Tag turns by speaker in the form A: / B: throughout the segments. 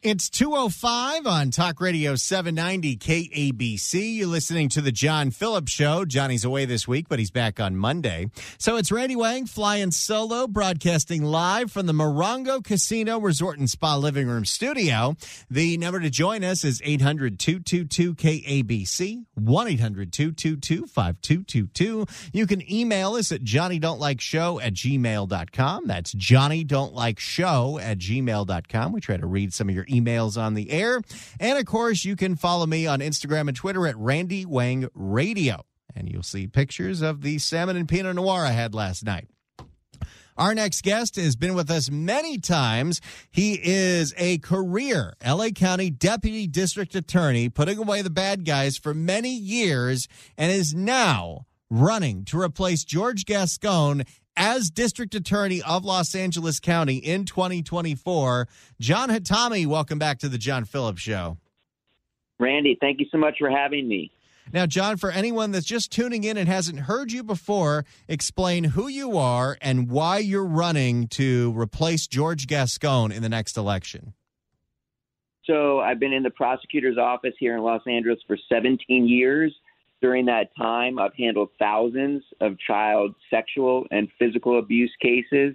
A: It's 2:05 on Talk Radio 790 KABC. You're listening to the John Phillips Show. Johnny's away this week, but he's back on Monday. So it's Randy Wang flying solo, broadcasting live from the Morongo Casino Resort and Spa Living Room Studio. The number to join us is 800-222-KABC, 1-800-222-5222. You can email us at johnnydon'tlikeshow@gmail.com. That's johnnydon'tlikeshow@gmail.com. We try to read some of your emails on the air. And, of course, you can follow me on Instagram and Twitter at Randy Wang Radio. And you'll see pictures of the salmon and Pinot Noir I had last night. Our next guest has been with us many times. He is a career L.A. County Deputy District Attorney, putting away the bad guys for many years, and is now running to replace George Gascon as District Attorney of Los Angeles County in 2024. Jon Hatami, welcome back to the John Phillips Show.
B: Randy, thank you so much for having me.
A: Now, John, for anyone that's just tuning in and hasn't heard you before, explain who you are and why you're running to replace George Gascon in the next election.
B: So I've been in the prosecutor's office here in Los Angeles for 17 years. During that time, I've handled thousands of child sexual and physical abuse cases.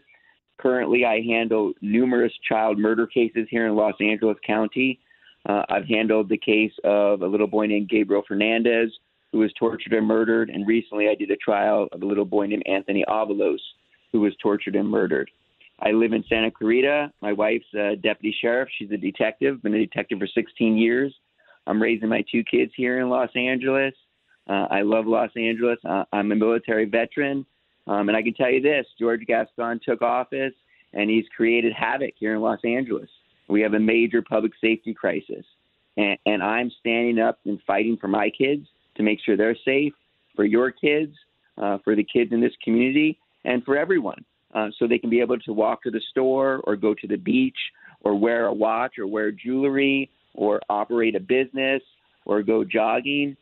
B: Currently, I handle numerous child murder cases here in Los Angeles County. I've handled the case of a little boy named Gabriel Fernandez, who was tortured and murdered. And recently, I did a trial of a little boy named Anthony Avalos, who was tortured and murdered. I live in Santa Clarita. My wife's a deputy sheriff. She's a detective, been a detective for 16 years. I'm raising my two kids here in Los Angeles. I love Los Angeles. I'm a military veteran. And I can tell you this, George Gascon took office, and he's created havoc here in Los Angeles. We have a major public safety crisis. And I'm standing up and fighting for my kids to make sure they're safe, for your kids, for the kids in this community, and for everyone, so they can be able to walk to the store or go to the beach or wear a watch or wear jewelry or operate a business or go jogging.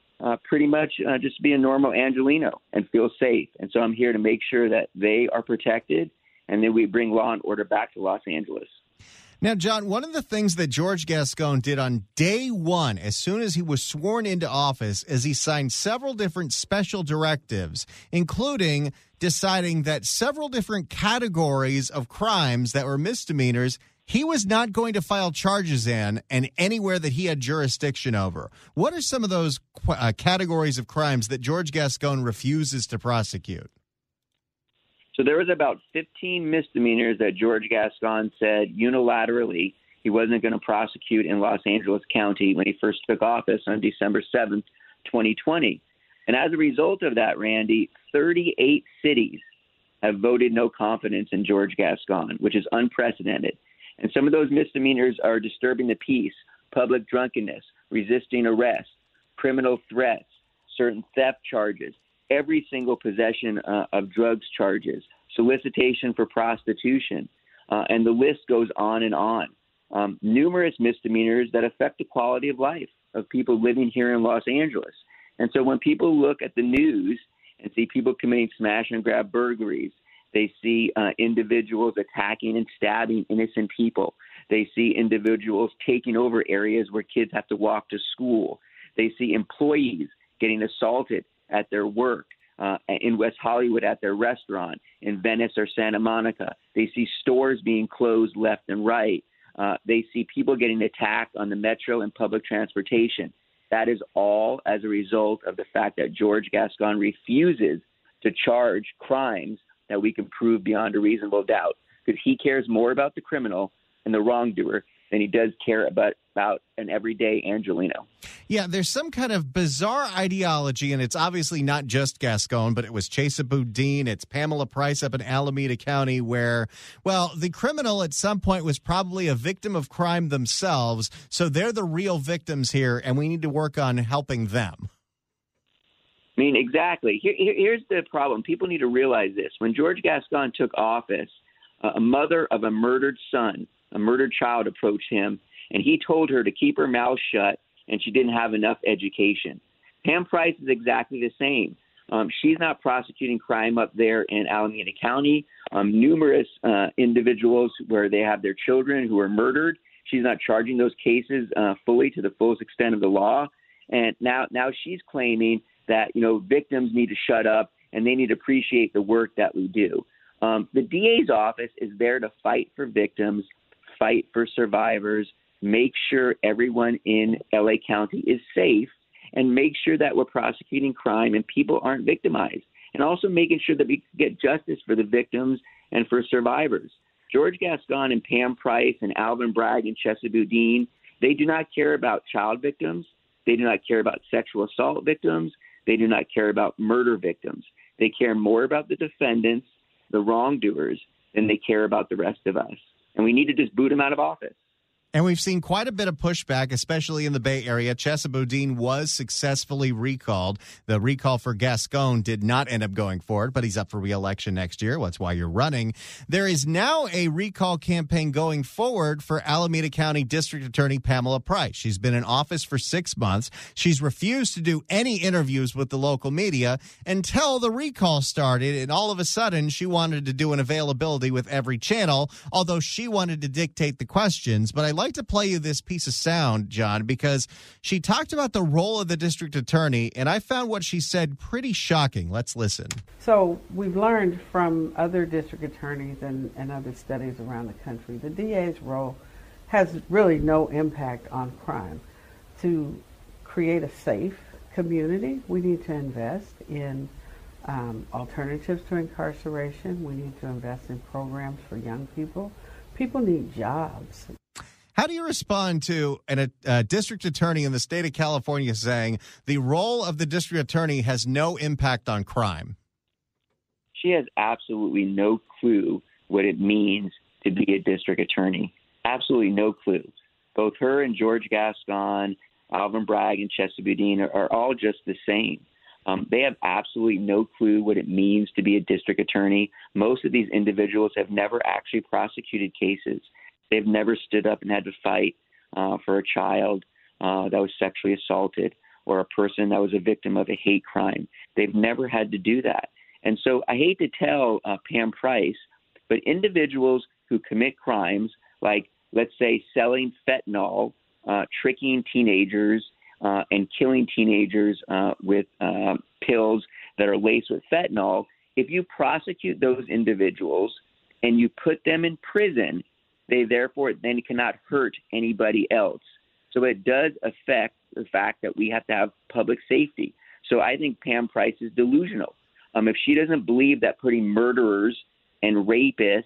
B: Pretty much just be a normal Angelino and feel safe. And so I'm here to make sure that they are protected and that we bring law and order back to Los Angeles.
A: Now, John, one of the things that George Gascon did on day one, as soon as he was sworn into office, is he signed several different special directives, including deciding that several different categories of crimes that were misdemeanors he was not going to file charges in and anywhere that he had jurisdiction over. What are some of those categories of crimes that George Gascon refuses to prosecute?
B: So there was about 15 misdemeanors that George Gascon said unilaterally he wasn't going to prosecute in Los Angeles County when he first took office on December 7th, 2020. And as a result of that, Randy, 38 cities have voted no confidence in George Gascon, which is unprecedented. And some of those misdemeanors are disturbing the peace, public drunkenness, resisting arrest, criminal threats, certain theft charges, every single possession of drugs charges, solicitation for prostitution, and the list goes on and on. Numerous misdemeanors that affect the quality of life of people living here in Los Angeles. And so when people look at the news and see people committing smash and grab burglaries, they see individuals attacking and stabbing innocent people. They see individuals taking over areas where kids have to walk to school. They see employees getting assaulted at their work, in West Hollywood at their restaurant, in Venice or Santa Monica. They see stores being closed left and right. They see people getting attacked on the metro and public transportation. That is all as a result of the fact that George Gascon refuses to charge crimes that we can prove beyond a reasonable doubt, because he cares more about the criminal and the wrongdoer than he does care about an everyday Angelino.
A: Yeah, there's some kind of bizarre ideology, and it's obviously not just Gascon, but it was Chesa Boudin, it's Pamela Price up in Alameda County, where, well, the criminal at some point was probably a victim of crime themselves, so they're the real victims here, and we need to work on helping them.
B: I mean, exactly. Here's the problem. People need to realize this. When George Gascon took office, a mother of a murdered son, a murdered child, approached him, and he told her to keep her mouth shut, and she didn't have enough education. Pam Price is exactly the same. She's not prosecuting crime up there in Alameda County. Numerous individuals where they have their children who are murdered, She's not charging those cases fully to the fullest extent of the law. And now she's claiming that, victims need to shut up and they need to appreciate the work that we do. The DA's office is there to fight for victims, fight for survivors, make sure everyone in LA County is safe, and make sure that we're prosecuting crime and people aren't victimized, and also making sure that we get justice for the victims and for survivors. George Gascon and Pam Price and Alvin Bragg and Chesa Boudin, they do not care about child victims. They do not care about sexual assault victims. They do not care about murder victims. They care more about the defendants, the wrongdoers, than they care about the rest of us. And we need to just boot them out of office.
A: And we've seen quite a bit of pushback, especially in the Bay Area. Chesa Boudin was successfully recalled. The recall for Gascon did not end up going forward, but he's up for re-election next year. That's why you're running. There is now a recall campaign going forward for Alameda County District Attorney Pamela Price. She's been in office for 6 months. She's refused to do any interviews with the local media until the recall started, and all of a sudden she wanted to do an availability with every channel, although she wanted to dictate the questions. But I like to play you this piece of sound, John, because she talked about the role of the district attorney, and I found what she said pretty shocking. Let's listen.
C: So we've learned from other district attorneys and other studies around the country, the DA's role has really no impact on crime. To create a safe community, we need to invest in alternatives to incarceration. We need to invest in programs for young people. People need jobs.
A: How do you respond to a district attorney in the state of California saying the role of the district attorney has no impact on crime?
B: She has absolutely no clue what it means to be a district attorney. Absolutely no clue. Both her and George Gascon, Alvin Bragg, and Chesa Boudin are all just the same. They have absolutely no clue what it means to be a district attorney. Most of these individuals have never actually prosecuted cases. They've never stood up and had to fight for a child that was sexually assaulted or a person that was a victim of a hate crime. They've never had to do that. And so I hate to tell Pam Price, but individuals who commit crimes like, let's say, selling fentanyl, tricking teenagers, and killing teenagers with pills that are laced with fentanyl, if you prosecute those individuals and you put them in prison, they therefore then cannot hurt anybody else. So it does affect the fact that we have to have public safety. So I think Pam Price is delusional. If she doesn't believe that putting murderers and rapists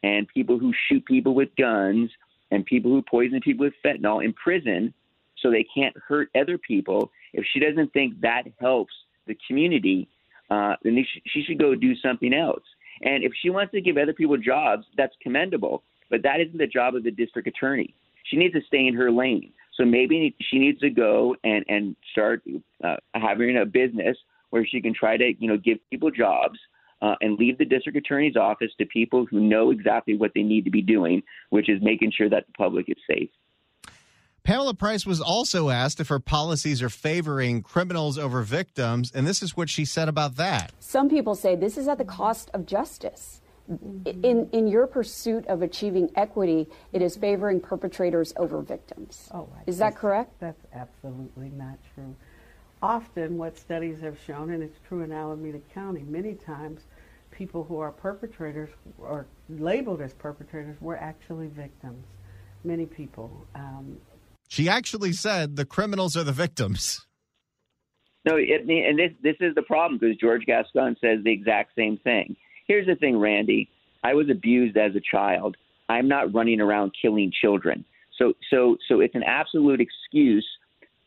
B: and people who shoot people with guns and people who poison people with fentanyl in prison so they can't hurt other people, if she doesn't think that helps the community, then she should go do something else. And if she wants to give other people jobs, that's commendable. But that isn't the job of the district attorney. She needs to stay in her lane. So maybe she needs to go and start having a business where she can try to, give people jobs and leave the district attorney's office to people who know exactly what they need to be doing, which is making sure that the public is safe.
A: Pamela Price was also asked if her policies are favoring criminals over victims, and this is what she said about that.
D: Some people say this is at the cost of justice. In your pursuit of achieving equity, it is favoring perpetrators over victims.
C: Oh,
D: is that correct?
C: That's absolutely not true. Often what studies have shown, and it's true in Alameda County, many times people who are perpetrators or labeled as perpetrators were actually victims. Many people.
A: She actually said the criminals are the victims.
B: No, and this is the problem, because George Gascon says the exact same thing. Here's the thing, Randy. I was abused as a child. I'm not running around killing children. So it's an absolute excuse.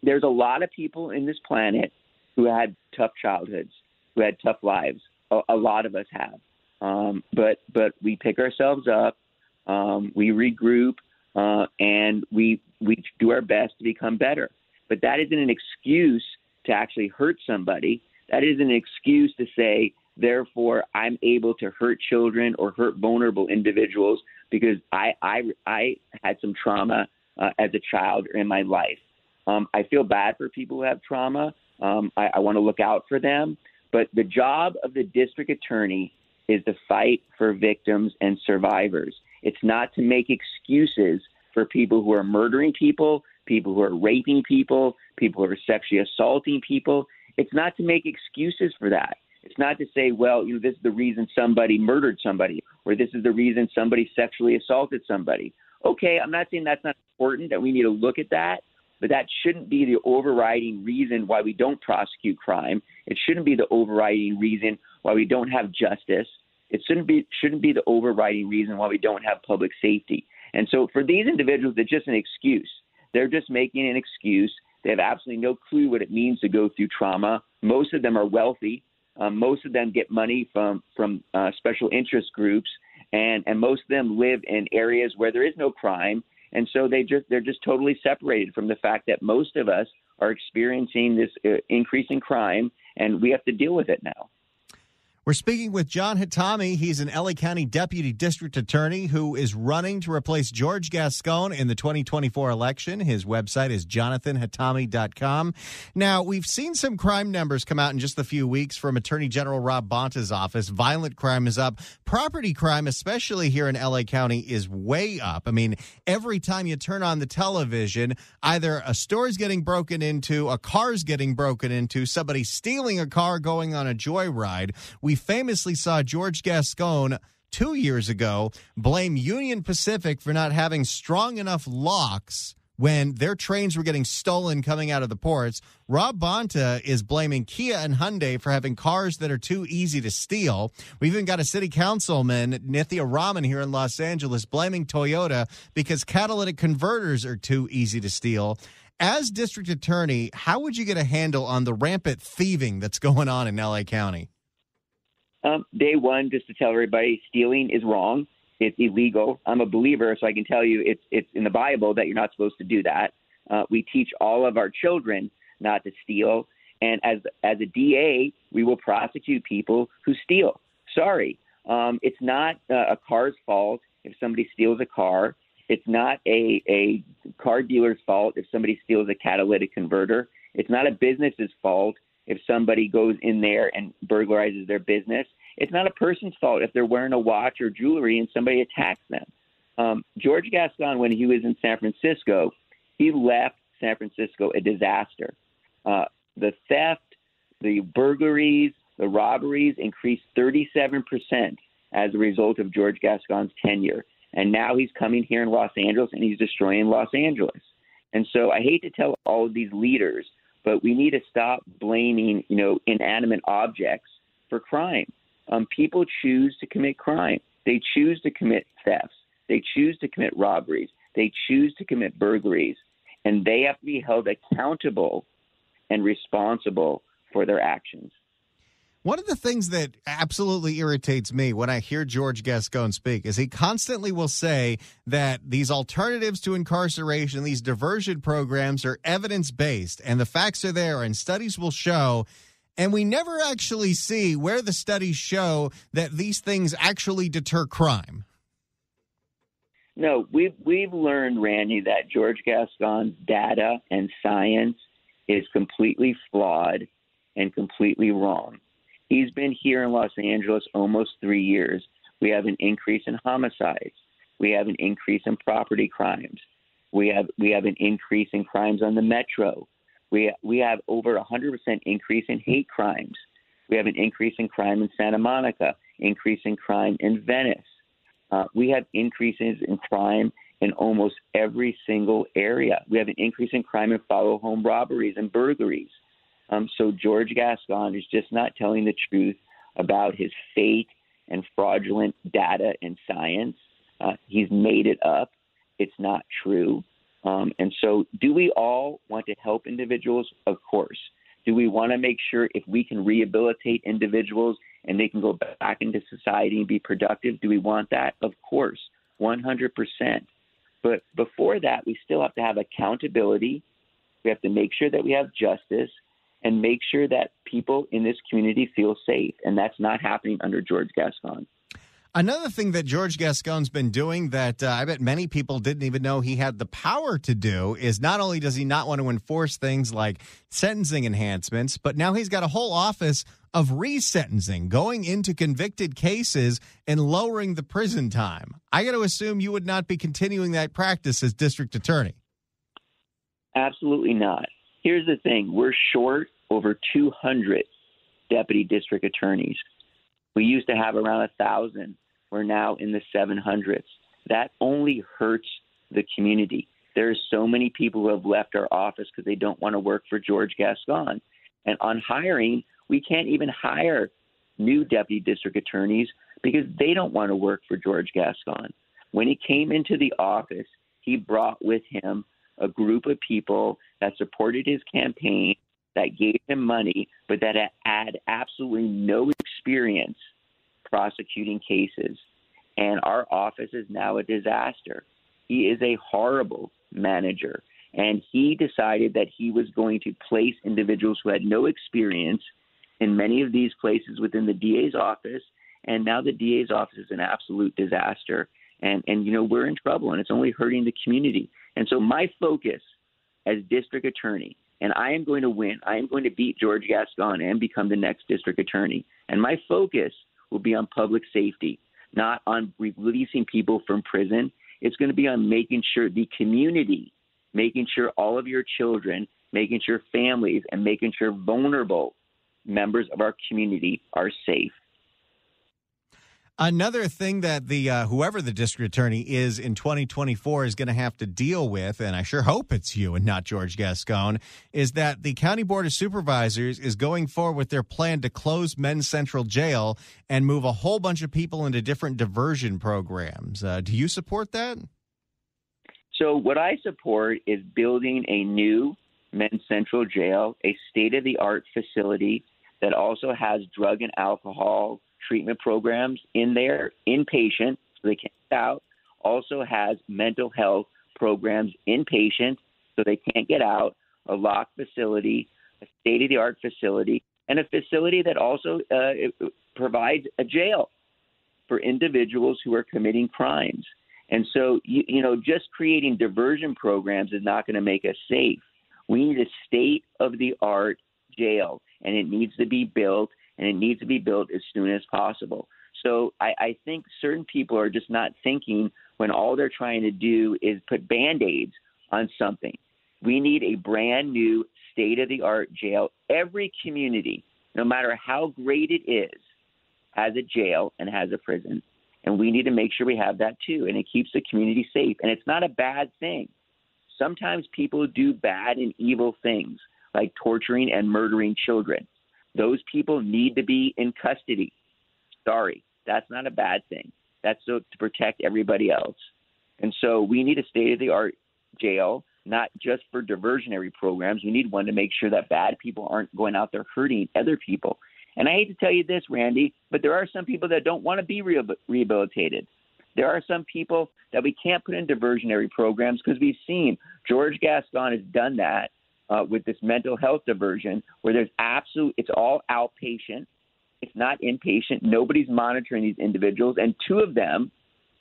B: There's a lot of people in this planet who had tough childhoods, who had tough lives. A lot of us have. But we pick ourselves up, we regroup, and we do our best to become better. But that isn't an excuse to actually hurt somebody. That isn't an excuse to say, therefore, I'm able to hurt children or hurt vulnerable individuals because I had some trauma as a child in my life. I feel bad for people who have trauma. I want to look out for them. But the job of the district attorney is to fight for victims and survivors. It's not to make excuses for people who are murdering people, people who are raping people, people who are sexually assaulting people. It's not to make excuses for that. It's not to say, well, this is the reason somebody murdered somebody, or this is the reason somebody sexually assaulted somebody. Okay, I'm not saying that's not important, that we need to look at that, but that shouldn't be the overriding reason why we don't prosecute crime. It shouldn't be the overriding reason why we don't have justice. It shouldn't be the overriding reason why we don't have public safety. And so for these individuals, it's just an excuse. They're just making an excuse. They have absolutely no clue what it means to go through trauma. Most of them are wealthy. Most of them get money from special interest groups, and most of them live in areas where there is no crime. And so they're just totally separated from the fact that most of us are experiencing this increase in crime, and we have to deal with it now.
A: We're speaking with Jon Hatami. He's an LA County Deputy District Attorney who is running to replace George Gascon in the 2024 election. His website is jonathanhatami.com. Now, we've seen some crime numbers come out in just a few weeks from Attorney General Rob Bonta's office. Violent crime is up. Property crime, especially here in LA County, is way up. I mean, every time you turn on the television, either a store's getting broken into, a car's getting broken into, somebody stealing a car going on a joyride. We famously saw George Gascon 2 years ago blame Union Pacific for not having strong enough locks when their trains were getting stolen coming out of the ports. Rob Bonta is blaming Kia and Hyundai for having cars that are too easy to steal. We've even got a city councilman, Nithya Raman, here in Los Angeles, blaming Toyota because catalytic converters are too easy to steal. As district attorney, how would you get a handle on the rampant thieving that's going on in LA County?
B: Day one, just to tell everybody, stealing is wrong. It's illegal. I'm a believer, so I can tell you it's in the Bible that you're not supposed to do that. We teach all of our children not to steal. And as a DA, we will prosecute people who steal. Sorry. It's not a car's fault if somebody steals a car. It's not a car dealer's fault if somebody steals a catalytic converter. It's not a business's fault if somebody goes in there and burglarizes their business. It's not a person's fault if they're wearing a watch or jewelry and somebody attacks them. George Gascon, when he was in San Francisco, he left San Francisco a disaster. The theft, the burglaries, the robberies increased 37% as a result of George Gascon's tenure. And now he's coming here in Los Angeles and he's destroying Los Angeles. And so I hate to tell all of these leaders, but we need to stop blaming, inanimate objects for crime. People choose to commit crime. They choose to commit thefts. They choose to commit robberies. They choose to commit burglaries. And they have to be held accountable and responsible for their actions.
A: One of the things that absolutely irritates me when I hear George Gascon speak is he constantly will say that these alternatives to incarceration, these diversion programs are evidence-based, and the facts are there, and studies will show. And we never actually see where the studies show that these things actually deter crime.
B: No, we've learned, Randy, that George Gascon's data and science is completely flawed and completely wrong. He's been here in Los Angeles almost 3 years. We have an increase in homicides. We have an increase in property crimes. We have an increase in crimes on the metro. We have over 100% increase in hate crimes. We have an increase in crime in Santa Monica, increase in crime in Venice. We have increases in crime in almost every single area. We have an increase in crime in follow home robberies and burglaries. So George Gascon is just not telling the truth about his fake and fraudulent data and science. He's made it up. It's not true. And so do we all want to help individuals? Of course. Do we want to make sure if we can rehabilitate individuals and they can go back into society and be productive? Do we want that? Of course, 100%. But before that, we still have to have accountability. We have to make sure that we have justice and make sure that people in this community feel safe. And that's not happening under George Gascon.
A: Another thing that George Gascon's been doing that I bet many people didn't even know he had the power to do is not only does he not want to enforce things like sentencing enhancements, but now he's got a whole office of resentencing, going into convicted cases and lowering the prison time. I got to assume you would not be continuing that practice as district attorney.
B: Absolutely not. Here's the thing. We're short over 200 deputy district attorneys. We used to have around 1,000. We're now in the 700s. That only hurts the community. There are so many people who have left our office because they don't want to work for George Gascon. And on hiring, we can't even hire new deputy district attorneys because they don't want to work for George Gascon. When he came into the office, he brought with him a group of people that supported his campaign, that gave him money, but that had absolutely no experience prosecuting cases. And our office is now a disaster. He is a horrible manager. And he decided that he was going to place individuals who had no experience in many of these places within the DA's office. And now the DA's office is an absolute disaster. And we're in trouble, and it's only hurting the community. And so my focus as district attorney, and I am going to win. I am going to beat George Gascon and become the next district attorney. And my focus will be on public safety, not on releasing people from prison. It's going to be on making sure the community, making sure all of your children, making sure families, and making sure vulnerable members of our community are safe.
A: Another thing that the whoever the district attorney is in 2024 is going to have to deal with, and I sure hope it's you and not George Gascon, is that the County Board of Supervisors is going forward with their plan to close Men's Central Jail and move a whole bunch of people into different diversion programs. Do you support that?
B: So what I support is building a new Men's Central Jail, a state-of-the-art facility that also has drug and alcohol treatment programs in there, inpatient, so they can't get out, also has mental health programs inpatient, so they can't get out, a locked facility, a state-of-the-art facility, and a facility that also provides a jail for individuals who are committing crimes. And so, just creating diversion programs is not going to make us safe. We need a state-of-the-art jail, and it needs to be built, and it needs to be built as soon as possible. So I think certain people are just not thinking when all they're trying to do is put Band-Aids on something. We need a brand new state-of-the-art jail. Every community, no matter how great it is, has a jail and has a prison. And we need to make sure we have that too. And it keeps the community safe. And it's not a bad thing. Sometimes people do bad and evil things like torturing and murdering children. Those people need to be in custody. Sorry, that's not a bad thing. That's to protect everybody else. And so we need a state-of-the-art jail, not just for diversionary programs. We need one to make sure that bad people aren't going out there hurting other people. And I hate to tell you this, Randy, but there are some people that don't want to be rehabilitated. There are some people that we can't put in diversionary programs because we've seen George Gascon has done that. With this mental health diversion where it's all outpatient. It's not inpatient. Nobody's monitoring these individuals. And two of them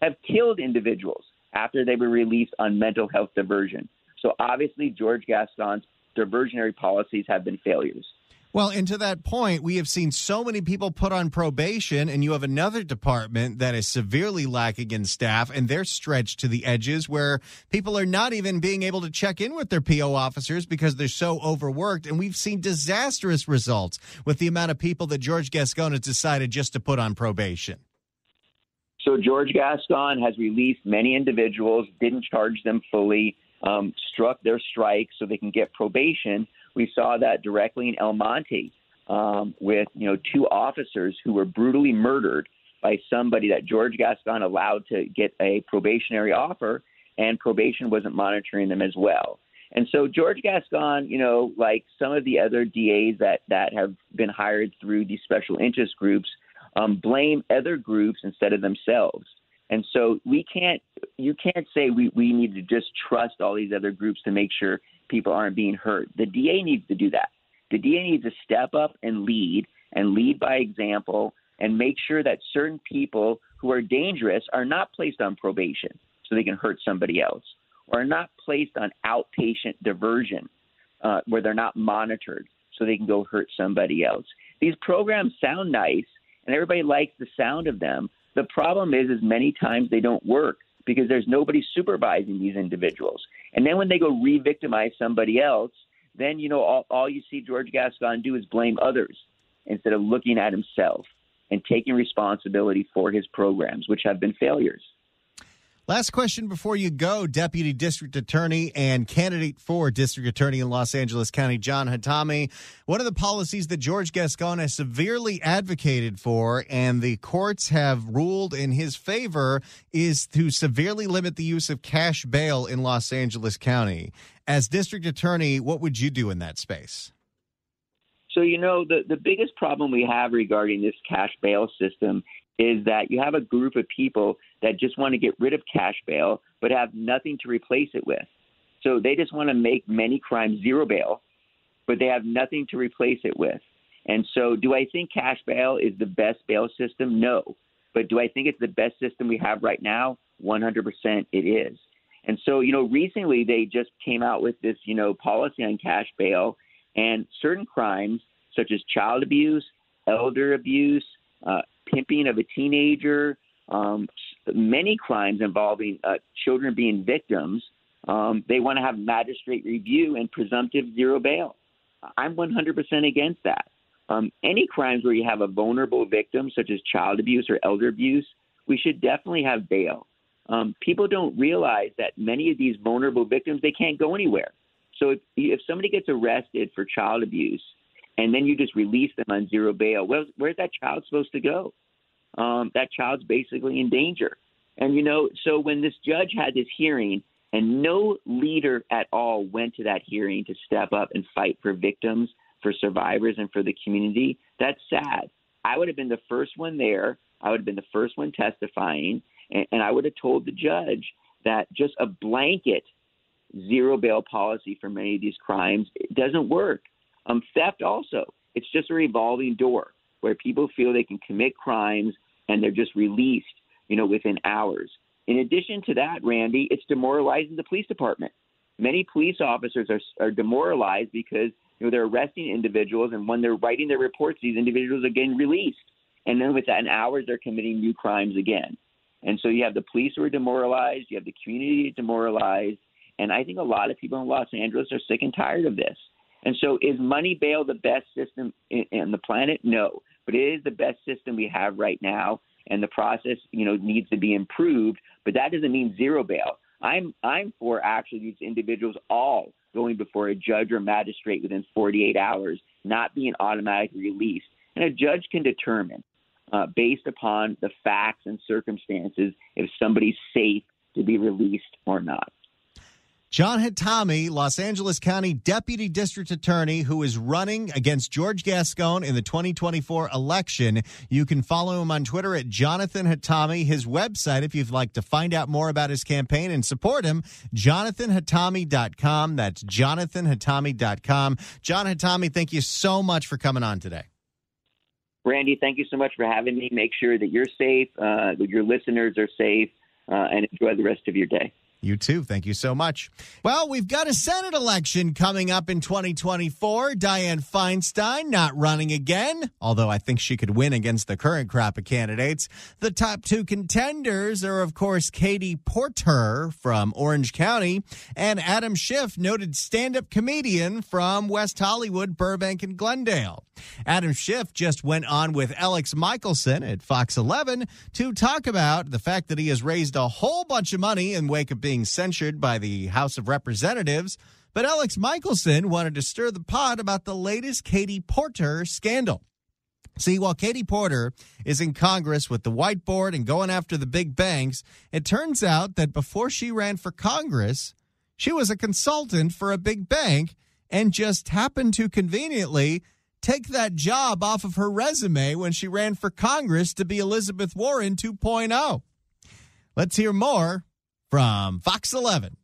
B: have killed individuals after they were released on mental health diversion. So obviously George Gascon's diversionary policies have been failures.
A: Well, and to that point, we have seen so many people put on probation, and you have another department that is severely lacking in staff, and they're stretched to the edges where people are not even being able to check in with their PO officers because they're so overworked. And we've seen disastrous results with the amount of people that George Gascon has decided just to put on probation.
B: So George Gascon has released many individuals, didn't charge them fully, struck their strike so they can get probation. We saw that directly in El Monte with, two officers who were brutally murdered by somebody that George Gascon allowed to get a probationary offer, and probation wasn't monitoring them as well. And so George Gascon, like some of the other DAs that have been hired through these special interest groups, blame other groups instead of themselves. And so you can't say we need to just trust all these other groups to make sure people aren't being hurt. The DA needs to do that. The DA needs to step up and lead by example and make sure that certain people who who are dangerous are not placed on probation so they can hurt somebody else, or are not placed on outpatient diversion where they're not monitored so they can go hurt somebody else. These programs sound nice, and everybody likes the sound of them. The problem is many times they don't work because there's nobody supervising these individuals. And then when they go re-victimize somebody else, then, all you see George Gascon do is blame others instead of looking at himself and taking responsibility for his programs, which have been failures.
A: Last question before you go, Deputy District Attorney and candidate for District Attorney in Los Angeles County, Jon Hatami. One of the policies that George Gascon has severely advocated for and the courts have ruled in his favor is to severely limit the use of cash bail in Los Angeles County. As District Attorney, what would you do in that space?
B: So, the biggest problem we have regarding this cash bail system is that you have a group of people that just want to get rid of cash bail but have nothing to replace it with. So they just want to make many crimes zero bail, but they have nothing to replace it with. And so do I think cash bail is the best bail system? No. But do I think it's the best system we have right now? 100% it is. And so, recently they just came out with this, policy on cash bail, and certain crimes such as child abuse, elder abuse, pimping of a teenager, many crimes involving children being victims, they want to have magistrate review and presumptive zero bail. I'm 100% against that. Any crimes where you have a vulnerable victim, such as child abuse or elder abuse, we should definitely have bail. People don't realize that many of these vulnerable victims, they can't go anywhere. So if somebody gets arrested for child abuse and then you just release them on zero bail, where's that child supposed to go? That child's basically in danger. And, so when this judge had this hearing and no leader at all went to that hearing to step up and fight for victims, for survivors, and for the community, that's sad. I would have been the first one there. I would have been the first one testifying. And I would have told the judge that just a blanket zero bail policy for many of these crimes, it doesn't work. Theft also, it's just a revolving door where people feel they can commit crimes and they're just released, within hours. In addition to that, Randy, it's demoralizing the police department. Many police officers are demoralized because, they're arresting individuals, and when they're writing their reports, these individuals are getting released. And then within hours, they're committing new crimes again. And so you have the police who are demoralized, you have the community demoralized, and I think a lot of people in Los Angeles are sick and tired of this. And so is money bail the best system in the planet? No, but it is the best system we have right now, and the process, needs to be improved, but that doesn't mean zero bail. I'm for actually these individuals all going before a judge or magistrate within 48 hours, not being automatically released. And a judge can determine, based upon the facts and circumstances, if somebody's safe to be released or not.
A: Jon Hatami, Los Angeles County Deputy District Attorney, who is running against George Gascon in the 2024 election. You can follow him on Twitter at Jonathan Hatami. His website, if you'd like to find out more about his campaign and support him, jonathanhatami.com. That's jonathanhatami.com. Jon Hatami, thank you so much for coming on today.
B: Randy, thank you so much for having me. Make sure that you're safe, that your listeners are safe, and enjoy the rest of your day.
A: You too. Thank you so much. Well, we've got a Senate election coming up in 2024. Dianne Feinstein not running again, although I think she could win against the current crop of candidates. The top two contenders are, of course, Katie Porter from Orange County and Adam Schiff, noted stand-up comedian from West Hollywood, Burbank, and Glendale. Adam Schiff just went on with Alex Michelson at Fox 11 to talk about the fact that he has raised a whole bunch of money in wake of being censured by the House of Representatives. But Alex Michelson wanted to stir the pot about the latest Katie Porter scandal. See, while Katie Porter is in Congress with the whiteboard and going after the big banks, it turns out that before she ran for Congress, she was a consultant for a big bank and just happened to conveniently take that job off of her resume when she ran for Congress to be Elizabeth Warren 2.0. Let's hear more from Fox 11.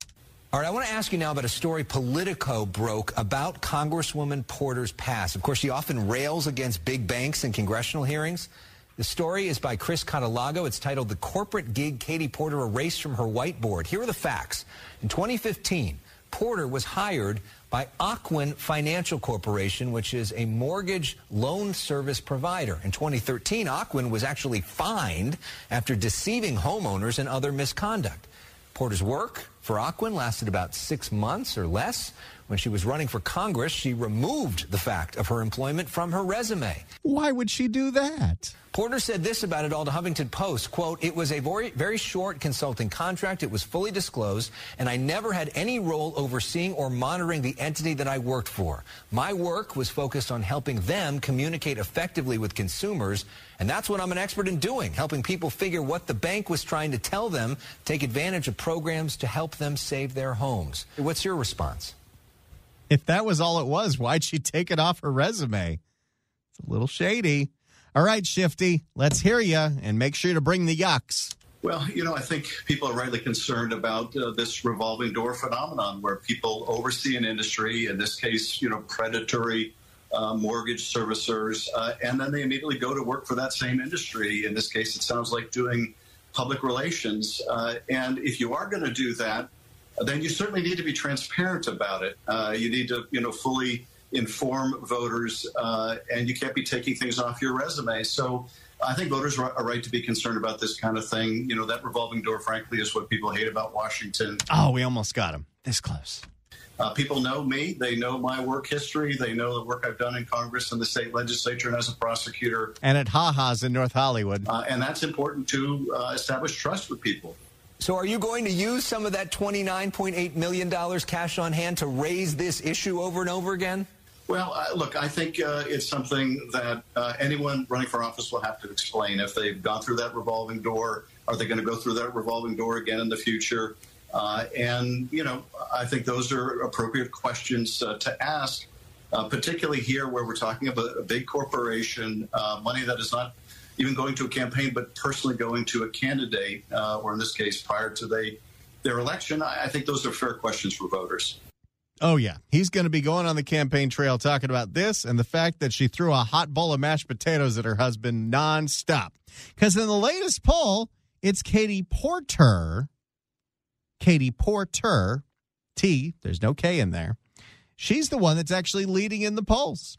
E: All right, I want to ask you now about a story Politico broke about Congresswoman Porter's past. Of course, she often rails against big banks in congressional hearings. The story is by Chris Catalago. It's titled "The Corporate Gig Katie Porter Erased from Her Whiteboard." Here are the facts. In 2015, Porter was hired by Ocwen Financial Corporation, which is a mortgage loan service provider. In 2013, Ocwen was actually fined after deceiving homeowners and other misconduct. Porter's work for Ocwen lasted about 6 months or less. When she was running for Congress, she removed the fact of her employment from her resume.
A: Why would she do that?
E: Porter said this about it all to Huffington Post, quote, "It was a very short consulting contract. It was fully disclosed, and I never had any role overseeing or monitoring the entity that I worked for. My work was focused on helping them communicate effectively with consumers, and that's what I'm an expert in doing, helping people figure what the bank was trying to tell them, take advantage of programs to help them save their homes." What's your response?
A: If that was all it was, why'd she take it off her resume? It's a little shady. All right, Shifty, let's hear you, and make sure to bring the yucks.
F: Well, I think people are rightly concerned about this revolving door phenomenon where people oversee an industry, in this case, predatory mortgage servicers, and then they immediately go to work for that same industry. In this case, it sounds like doing public relations. And if you are going to do that, then you certainly need to be transparent about it. You need to, fully inform voters, and you can't be taking things off your resume. So I think voters are right to be concerned about this kind of thing. That revolving door, frankly, is what people hate about Washington.
A: Oh, we almost got him. This close.
F: People know me. They know my work history. They know the work I've done in Congress and the state legislature and as a prosecutor.
A: And at Ha-Ha's in North Hollywood.
F: And that's important to establish trust with people.
E: So are you going to use some of that $29.8 million cash on hand to raise this issue over and over again?
F: Well, look, I think it's something that anyone running for office will have to explain. If they've gone through that revolving door, are they going to go through that revolving door again in the future? And I think those are appropriate questions to ask, particularly here where we're talking about a big corporation, money that is not even going to a campaign, but personally going to a candidate, or in this case, prior to their election. I think those are fair questions for voters.
A: Oh, yeah. He's going to be going on the campaign trail talking about this and the fact that she threw a hot bowl of mashed potatoes at her husband nonstop. Because in the latest poll, it's Katie Porter, T, there's no K in there. She's the one that's actually leading in the polls.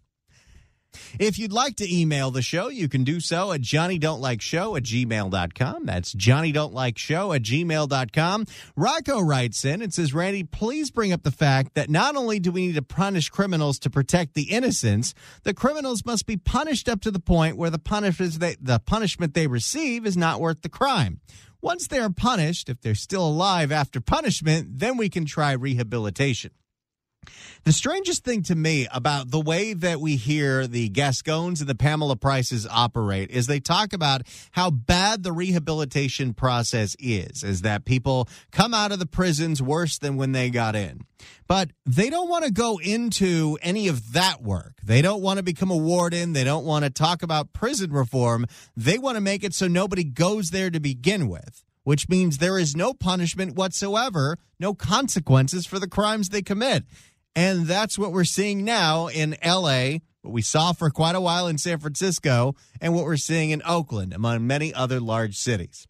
A: If you'd like to email the show, you can do so at johnnydon'tlikeshow@gmail.com. That's johnnydon'tlikeshow@gmail.com. Rocco writes in and says, Randy, please bring up the fact that not only do we need to punish criminals to protect the innocents, the criminals must be punished up to the point where the punishment they receive is not worth the crime. Once they are punished, if they're still alive after punishment, then we can try rehabilitation. The strangest thing to me about the way that we hear the Gascons and the Pamela Prices operate is they talk about how bad the rehabilitation process is that people come out of the prisons worse than when they got in. But they don't want to go into any of that work. They don't want to become a warden. They don't want to talk about prison reform. They want to make it so nobody goes there to begin with, which means there is no punishment whatsoever, no consequences for the crimes they commit. And that's what we're seeing now in L.A., what we saw for quite a while in San Francisco, and what we're seeing in Oakland, among many other large cities.